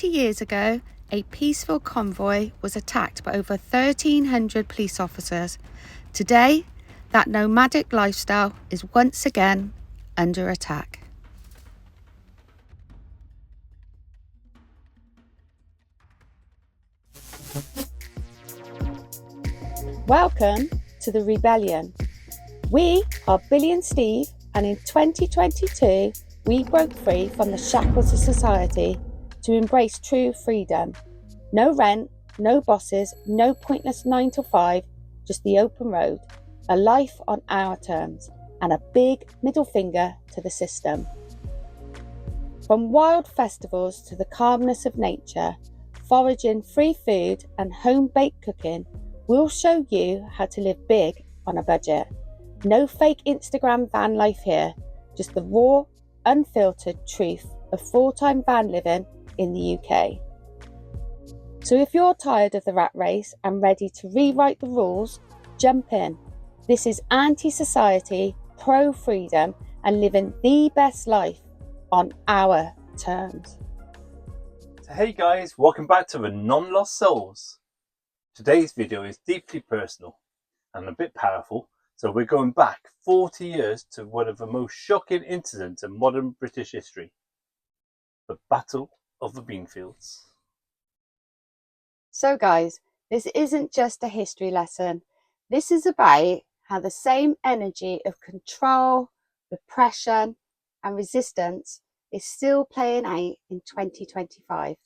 20 years ago, a peaceful convoy was attacked by over 1,300 police officers. Today, that nomadic lifestyle is once again under attack. Welcome to the rebellion. We are Billie and Steve, and in 2022, we broke free from the shackles of society to embrace true freedom. No rent, no bosses, no pointless 9 to 5, just the open road, a life on our terms, and a big middle finger to the system. From wild festivals to the calmness of nature, foraging, free food and home-baked cooking, we'll show you how to live big on a budget. No fake Instagram van life here, just the raw, unfiltered truth of full-time van living in the UK. So if you're tired of the rat race and ready to rewrite the rules, jump in. This is anti-society, pro-freedom and living the best life on our terms. So hey guys, welcome back to the Non-Lost Souls. Today's video is deeply personal and a bit powerful, so we're going back 40 years to one of the most shocking incidents in modern British history, the Battle of the Beanfields. So guys, this isn't just a history lesson. This is about how the same energy of control, repression and resistance is still playing out in 2025.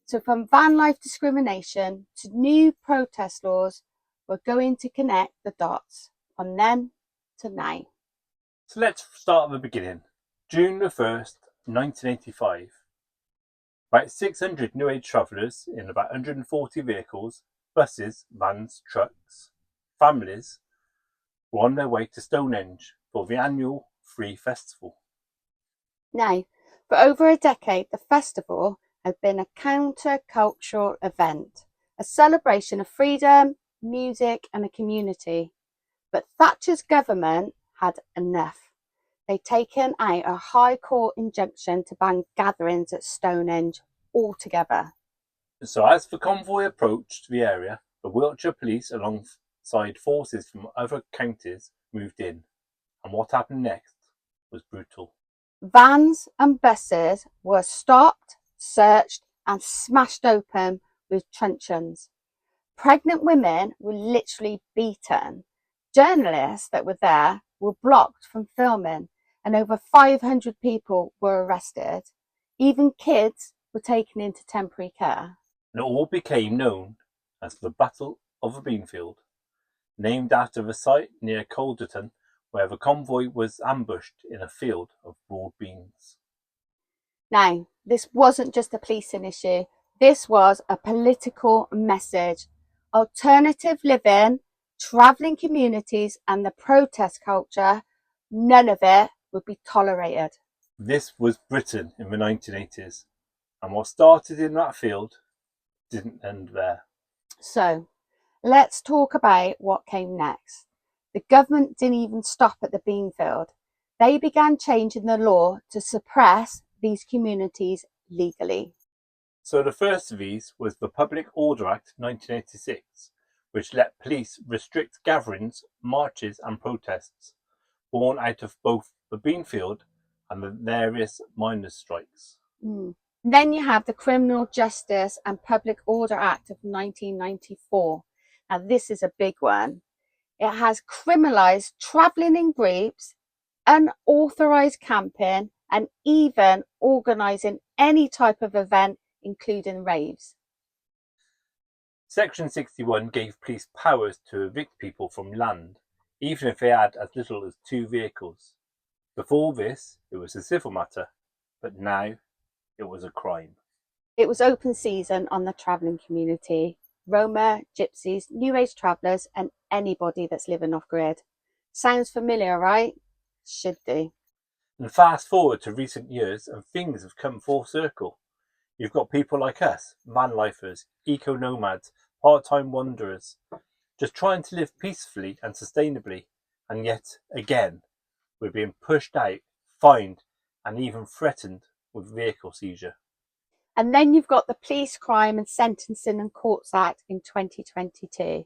So from van life discrimination to new protest laws, we're going to connect the dots from then to now. So let's start at the beginning. June the 1st, 1985. About 600 New Age travellers in about 140 vehicles, buses, vans, trucks, families were on their way to Stonehenge for the annual Free Festival. Now, for over a decade, the festival had been a counter-cultural event, a celebration of freedom, music and a community. But Thatcher's government had enough. They'd taken out a High Court injunction to ban gatherings at Stonehenge altogether. So as the convoy approached the area, the Wiltshire police alongside forces from other counties moved in. And what happened next was brutal. Vans and buses were stopped, searched and smashed open with truncheons. Pregnant women were literally beaten. Journalists that were there were blocked from filming and over 500 people were arrested. Even kids were taken into temporary care. And it all became known as the Battle of the Beanfield, named after the site near Calderton where the convoy was ambushed in a field of broad beans. Now, this wasn't just a policing issue. This was a political message. Alternative living, travelling communities and the protest culture, none of it would be tolerated. This was Britain in the 1980s, and what started in that field didn't end there. So, let's talk about what came next. The government didn't even stop at the Beanfield. They began changing the law to suppress these communities legally. So the first of these was the Public Order Act 1986, which let police restrict gatherings, marches and protests, born out of both the Beanfield and the various miners' strikes. Then you have the Criminal Justice and Public Order Act of 1994. Now this is a big one. It has criminalised travelling in groups, unauthorised camping and even organising any type of event, including raves. Section 61 gave police powers to evict people from land, even if they had as little as 2 vehicles. Before this, it was a civil matter, but now it was a crime. It was open season on the travelling community. Roma, gypsies, New Age travellers and anybody that's living off-grid. Sounds familiar, right? Should do. And fast forward to recent years and things have come full circle. You've got people like us, vanlifers, eco-nomads, part-time wanderers, just trying to live peacefully and sustainably, and yet, again, we're being pushed out, fined, and even threatened with vehicle seizure. And then you've got the Police Crime and Sentencing and Courts Act in 2022.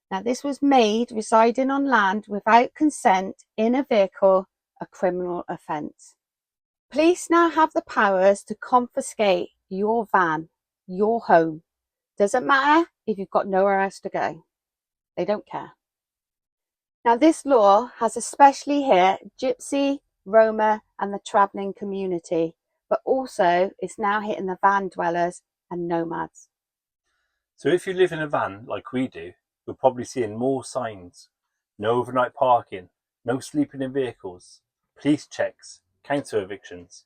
Now, this was made residing on land without consent in a vehicle a criminal offence. Police now have the powers to confiscate your van, your home. Doesn't matter if you've got nowhere else to go. They don't care. Now, this law has especially hit Gypsy, Roma and the travelling community, but also it's now hitting the van dwellers and nomads. So if you live in a van like we do, you're probably seeing more signs. No overnight parking, no sleeping in vehicles, police checks, council evictions.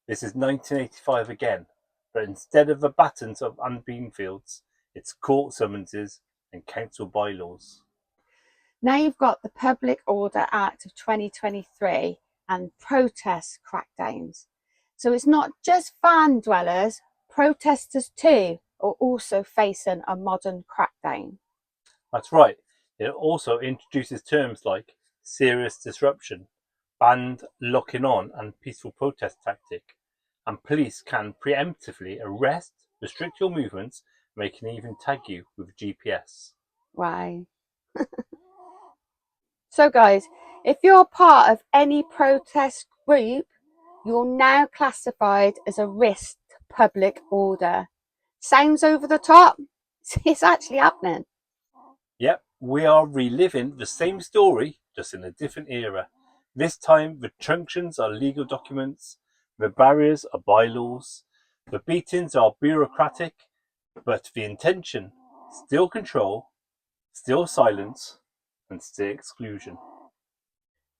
This is 1985 again, but instead of the batons and Beanfields, it's court summonses and council bylaws. Now you've got the Public Order Act of 2023 and protest crackdowns. So it's not just van dwellers, protesters too are also facing a modern crackdown. That's right. It also introduces terms like serious disruption, banned locking on and peaceful protest tactic, and police can preemptively arrest, restrict your movements, and they can even tag you with GPS. Right. So guys, if you're part of any protest group, you're now classified as a risk to public order. Sounds over the top? It's actually happening. Yep, we are reliving the same story, just in a different era. This time, the truncheons are legal documents, the barriers are bylaws, the beatings are bureaucratic, but the intention, still control, still silence, and still exclusion.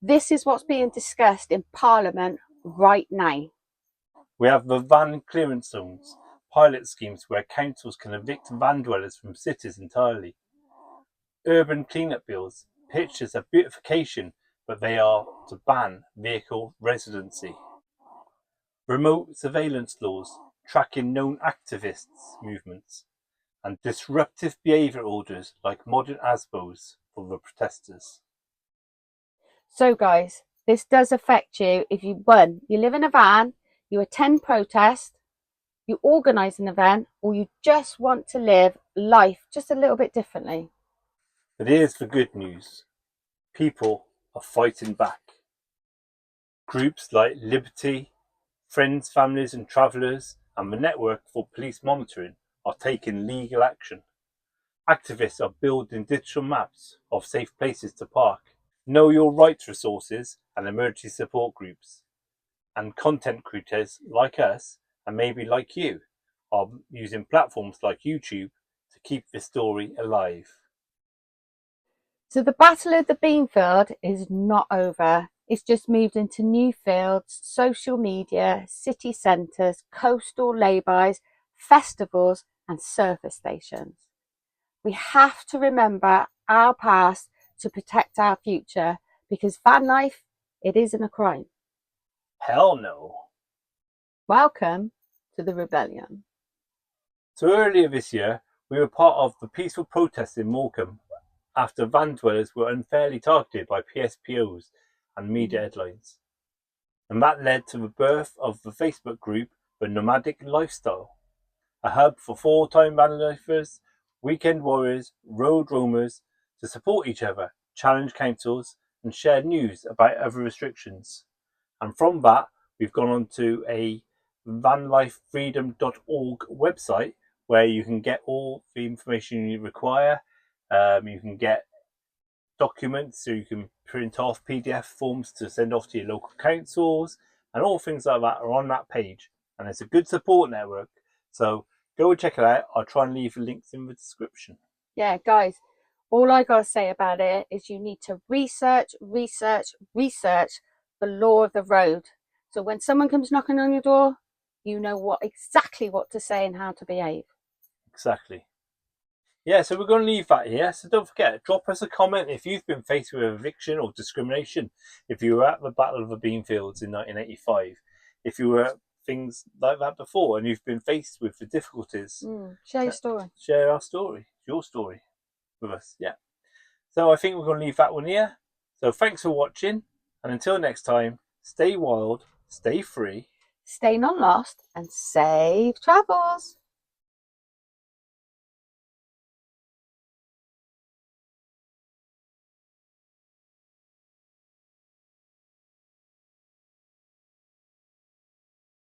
This is what's being discussed in Parliament right now. We have the van clearance zones, pilot schemes where councils can evict van dwellers from cities entirely. Urban clean-up bills, pitched as a beautification, but they are to ban vehicle residency. Remote surveillance laws, tracking known activists' movements, and disruptive behaviour orders like modern ASPOs for the protesters. So guys, this does affect you if you live in a van, you attend protest, you organise an event, or you just want to live life just a little bit differently. But here's the good news. People are fighting back. Groups like Liberty, Friends, Families and Travellers and the Network for Police Monitoring are taking legal action. Activists are building digital maps of safe places to park. Know Your Rights resources and emergency support groups. And content creators like us, and maybe like you, are using platforms like YouTube to keep this story alive. So the Battle of the Beanfield is not over. It's just moved into new fields, social media, city centres, coastal laybys, festivals and surface stations. We have to remember our past to protect our future, because van life, it isn't a crime. Hell no. Welcome to the rebellion. So earlier this year, we were part of the peaceful protests in Morecambe after van dwellers were unfairly targeted by PSPOs and media headlines. And that led to the birth of the Facebook group The Nomadic Lifestyle, a hub for full-time van lifers, weekend warriors, road roamers to support each other, challenge councils and share news about other restrictions. And from that, we've gone on to a vanlifefreedom.org website where you can get all the information you require. You can get documents, so you can print off PDF forms to send off to your local councils, and all things like that are on that page. And it's a good support network, so go and check it out. I'll try and leave links in the description. Yeah, guys, all I got to say about it is you need to research the law of the road. So when someone comes knocking on your door, you know exactly what to say and how to behave. Exactly. Yeah, so we're going to leave that here. So don't forget, drop us a comment if you've been faced with eviction or discrimination. If you were at the Battle of the Beanfields in 1985, if you were at things like that before and you've been faced with the difficulties, share your story. Share our story, your story with us. Yeah. So I think we're going to leave that one here. So thanks for watching, and until next time, stay wild, stay free, stay non lost, and safe travels.